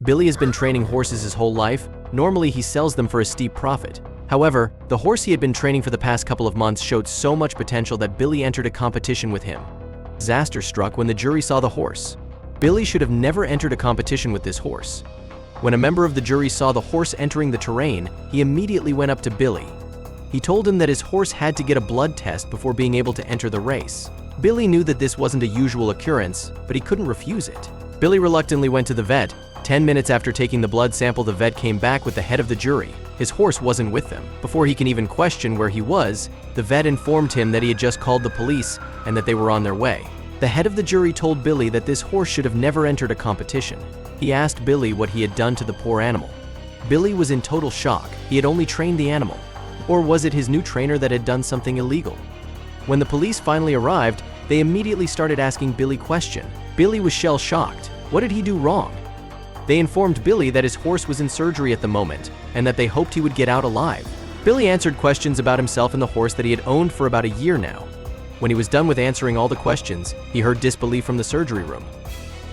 Billy has been training horses his whole life. Normally, he sells them for a steep profit. However, the horse he had been training for the past couple of months showed so much potential that Billy entered a competition with him. Disaster struck when the jury saw the horse. Billy should have never entered a competition with this horse. When a member of the jury saw the horse entering the terrain, he immediately went up to Billy. He told him that his horse had to get a blood test before being able to enter the race. Billy knew that this wasn't a usual occurrence, but he couldn't refuse it. Billy reluctantly went to the vet. 10 minutes after taking the blood sample, the vet came back with the head of the jury. His horse wasn't with them. Before he can even question where he was, the vet informed him that he had just called the police and that they were on their way. The head of the jury told Billy that this horse should have never entered a competition. He asked Billy what he had done to the poor animal. Billy was in total shock. He had only trained the animal. Or was it his new trainer that had done something illegal? When the police finally arrived, they immediately started asking Billy questions. Billy was shell-shocked. What did he do wrong? They informed Billy that his horse was in surgery at the moment and that they hoped he would get out alive. Billy answered questions about himself and the horse that he had owned for about a year now. When he was done with answering all the questions, he heard disbelief from the surgery room.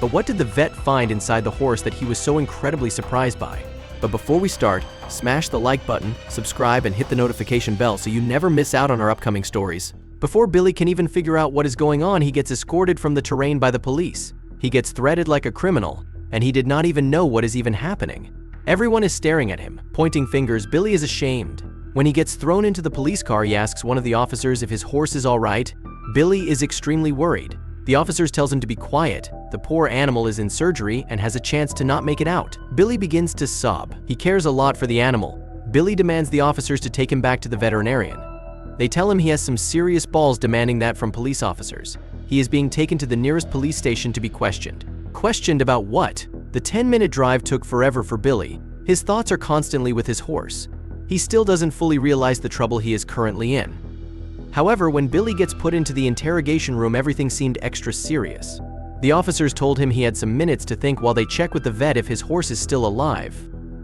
But what did the vet find inside the horse that he was so incredibly surprised by? But before we start, smash the like button, subscribe, and hit the notification bell so you never miss out on our upcoming stories. Before Billy can even figure out what is going on, he gets escorted from the terrain by the police. He gets threaded like a criminal, and he did not even know what is even happening. Everyone is staring at him, pointing fingers. Billy is ashamed. When he gets thrown into the police car, he asks one of the officers if his horse is all right. Billy is extremely worried. The officers tells him to be quiet. The poor animal is in surgery and has a chance to not make it out. Billy begins to sob. He cares a lot for the animal. Billy demands the officers to take him back to the veterinarian. They tell him he has some serious balls, demanding that from police officers. He is being taken to the nearest police station to be questioned. Questioned about what? The 10-minute drive took forever for Billy. His thoughts are constantly with his horse. He still doesn't fully realize the trouble he is currently in. However, when Billy gets put into the interrogation room, everything seemed extra serious. The officers told him he had some minutes to think while they check with the vet if his horse is still alive.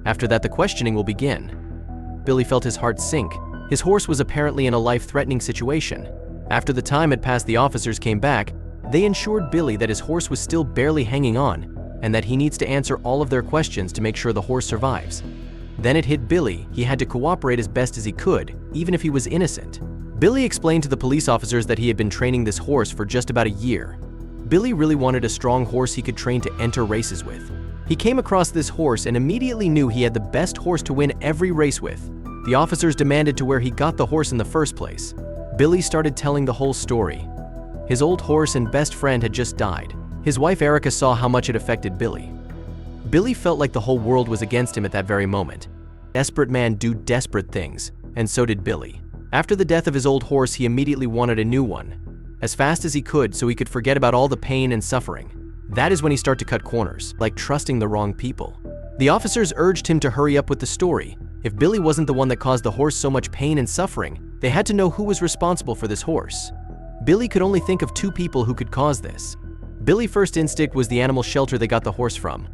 After that, the questioning will begin. Billy felt his heart sink. His horse was apparently in a life-threatening situation. After the time had passed, the officers came back. They assured Billy that his horse was still barely hanging on and that he needs to answer all of their questions to make sure the horse survives. Then it hit Billy. He had to cooperate as best as he could, even if he was innocent. Billy explained to the police officers that he had been training this horse for just about a year. Billy really wanted a strong horse he could train to enter races with. He came across this horse and immediately knew he had the best horse to win every race with. The officers demanded to where he got the horse in the first place. Billy started telling the whole story. His old horse and best friend had just died. His wife Erica saw how much it affected Billy. Billy felt like the whole world was against him at that very moment. Desperate man do desperate things, and so did Billy. After the death of his old horse, he immediately wanted a new one, as fast as he could so he could forget about all the pain and suffering. That is when he started to cut corners, like trusting the wrong people. The officers urged him to hurry up with the story. If Billy wasn't the one that caused the horse so much pain and suffering, they had to know who was responsible for this horse. Billy could only think of two people who could cause this. Billy's first instinct was the animal shelter they got the horse from.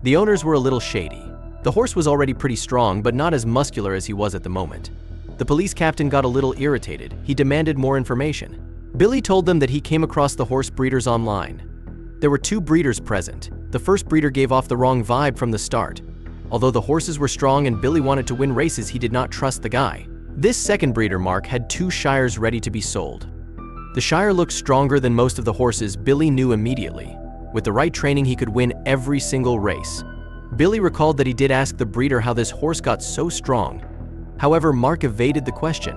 The owners were a little shady. The horse was already pretty strong, but not as muscular as he was at the moment. The police captain got a little irritated. He demanded more information. Billy told them that he came across the horse breeders online. There were two breeders present. The first breeder gave off the wrong vibe from the start. Although the horses were strong and Billy wanted to win races, he did not trust the guy. This second breeder, Mark, had two Shires ready to be sold. The Shire looked stronger than most of the horses. Billy knew immediately. With the right training, he could win every single race. Billy recalled that he did ask the breeder how this horse got so strong. However, Mark evaded the question.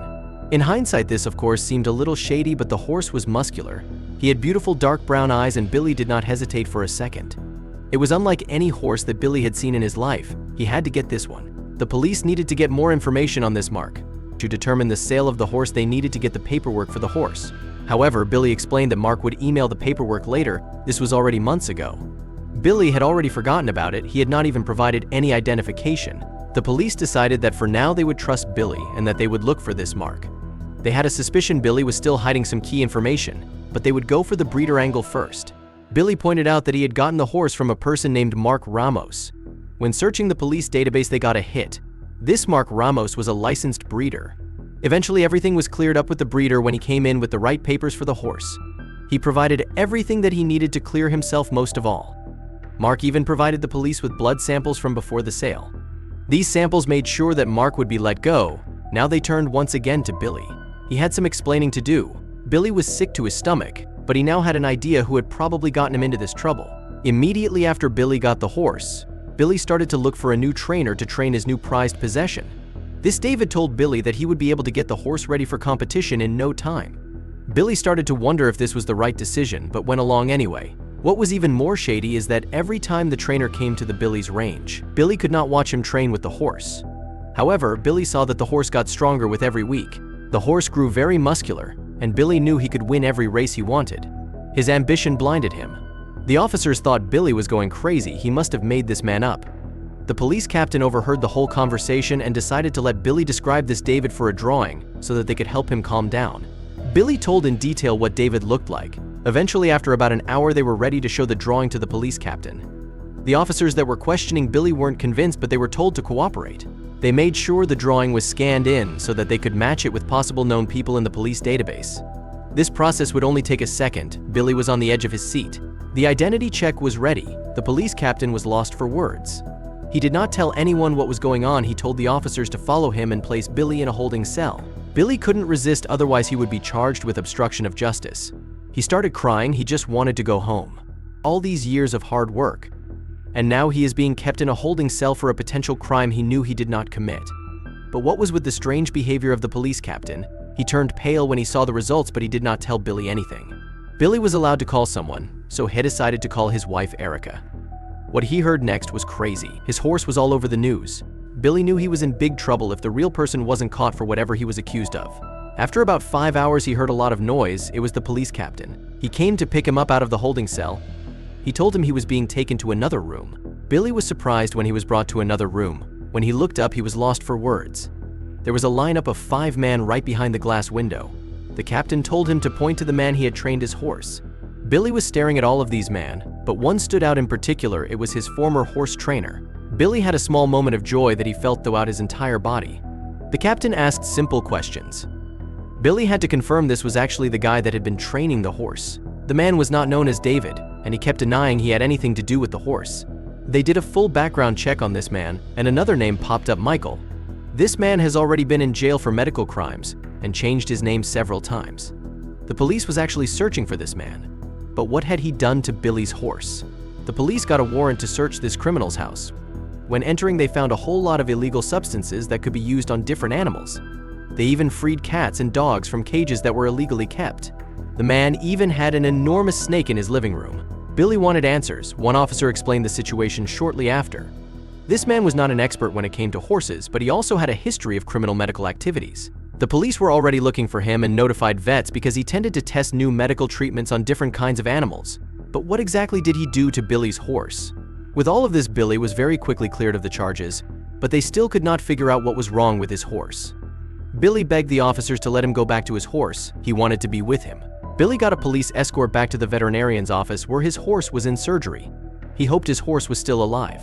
In hindsight, this of course seemed a little shady, but the horse was muscular. He had beautiful dark brown eyes and Billy did not hesitate for a second. It was unlike any horse that Billy had seen in his life. He had to get this one. The police needed to get more information on this Mark. To determine the sale of the horse, they needed to get the paperwork for the horse. However, Billy explained that Mark would email the paperwork later. This was already months ago. Billy had already forgotten about it. He had not even provided any identification. The police decided that for now they would trust Billy and that they would look for this Mark. They had a suspicion Billy was still hiding some key information, but they would go for the breeder angle first. Billy pointed out that he had gotten the horse from a person named Mark Ramos. When searching the police database, they got a hit. This Mark Ramos was a licensed breeder. Eventually, everything was cleared up with the breeder when he came in with the right papers for the horse. He provided everything that he needed to clear himself most of all. Mark even provided the police with blood samples from before the sale. These samples made sure that Mark would be let go. Now they turned once again to Billy. He had some explaining to do. Billy was sick to his stomach, but he now had an idea who had probably gotten him into this trouble. Immediately after Billy got the horse, Billy started to look for a new trainer to train his new prized possession. This David told Billy that he would be able to get the horse ready for competition in no time. Billy started to wonder if this was the right decision, but went along anyway. What was even more shady is that every time the trainer came to the Billy's range, Billy could not watch him train with the horse. However, Billy saw that the horse got stronger with every week. The horse grew very muscular, and Billy knew he could win every race he wanted. His ambition blinded him. The officers thought Billy was going crazy. He must have made this man up. The police captain overheard the whole conversation and decided to let Billy describe this David for a drawing so that they could help him calm down. Billy told in detail what David looked like. Eventually, after about an hour, they were ready to show the drawing to the police captain. The officers that were questioning Billy weren't convinced, but they were told to cooperate. They made sure the drawing was scanned in so that they could match it with possible known people in the police database. This process would only take a second. Billy was on the edge of his seat. The identity check was ready. The police captain was lost for words. He did not tell anyone what was going on. He told the officers to follow him and place Billy in a holding cell. Billy couldn't resist, otherwise he would be charged with obstruction of justice. He started crying. He just wanted to go home. All these years of hard work. And now he is being kept in a holding cell for a potential crime he knew he did not commit. But what was with the strange behavior of the police captain? He turned pale when he saw the results, but he did not tell Billy anything. Billy was allowed to call someone, so he decided to call his wife Erica. What he heard next was crazy. His horse was all over the news. Billy knew he was in big trouble if the real person wasn't caught for whatever he was accused of. After about 5 hours, he heard a lot of noise. It was the police captain. He came to pick him up out of the holding cell. He told him he was being taken to another room. Billy was surprised when he was brought to another room. When he looked up, he was lost for words. There was a lineup of 5 men right behind the glass window. The captain told him to point to the man he had trained his horse. Billy was staring at all of these men, but one stood out in particular. It was his former horse trainer. Billy had a small moment of joy that he felt throughout his entire body. The captain asked simple questions. Billy had to confirm this was actually the guy that had been training the horse. The man was not known as David, and he kept denying he had anything to do with the horse. They did a full background check on this man, and another name popped up, Michael. This man has already been in jail for medical crimes and changed his name several times. The police was actually searching for this man. But what had he done to Billy's horse? The police got a warrant to search this criminal's house. When entering, they found a whole lot of illegal substances that could be used on different animals. They even freed cats and dogs from cages that were illegally kept. The man even had an enormous snake in his living room. Billy wanted answers. One officer explained the situation shortly after. This man was not an expert when it came to horses, but he also had a history of criminal medical activities. The police were already looking for him and notified vets because he tended to test new medical treatments on different kinds of animals. But what exactly did he do to Billy's horse? With all of this, Billy was very quickly cleared of the charges, but they still could not figure out what was wrong with his horse. Billy begged the officers to let him go back to his horse. He wanted to be with him. Billy got a police escort back to the veterinarian's office where his horse was in surgery. He hoped his horse was still alive.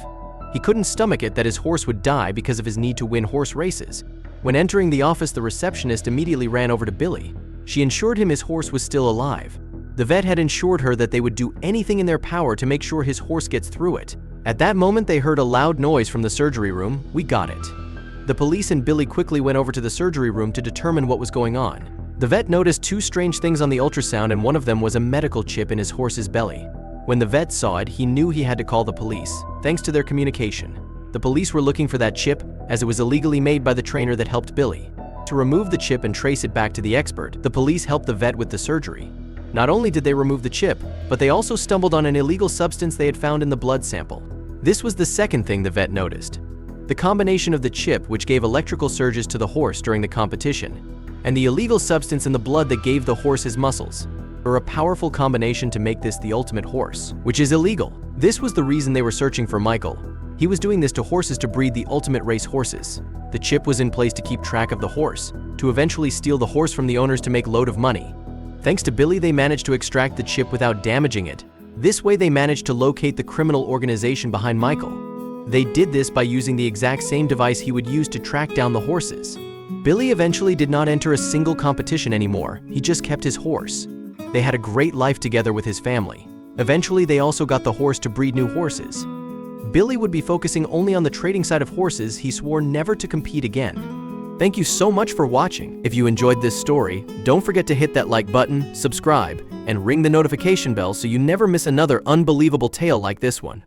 He couldn't stomach it that his horse would die because of his need to win horse races. When entering the office, the receptionist immediately ran over to Billy. She ensured him his horse was still alive. The vet had ensured her that they would do anything in their power to make sure his horse gets through it. At that moment, they heard a loud noise from the surgery room. "We got it." The police and Billy quickly went over to the surgery room to determine what was going on. The vet noticed 2 strange things on the ultrasound, and one of them was a medical chip in his horse's belly. When the vet saw it, he knew he had to call the police, thanks to their communication. The police were looking for that chip, as it was illegally made by the trainer that helped Billy. To remove the chip and trace it back to the expert, the police helped the vet with the surgery. Not only did they remove the chip, but they also stumbled on an illegal substance they had found in the blood sample. This was the second thing the vet noticed. The combination of the chip, which gave electrical surges to the horse during the competition, and the illegal substance in the blood that gave the horse his muscles, were a powerful combination to make this the ultimate horse, which is illegal. This was the reason they were searching for Michael. He was doing this to horses to breed the ultimate race horses. The chip was in place to keep track of the horse, to eventually steal the horse from the owners to make load of money. Thanks to Billy, they managed to extract the chip without damaging it. This way, they managed to locate the criminal organization behind Michael. They did this by using the exact same device he would use to track down the horses. Billy eventually did not enter a single competition anymore. He just kept his horse. They had a great life together with his family. Eventually, they also got the horse to breed new horses. Billy would be focusing only on the trading side of horses. He swore never to compete again. Thank you so much for watching. If you enjoyed this story, don't forget to hit that like button, subscribe, and ring the notification bell so you never miss another unbelievable tale like this one.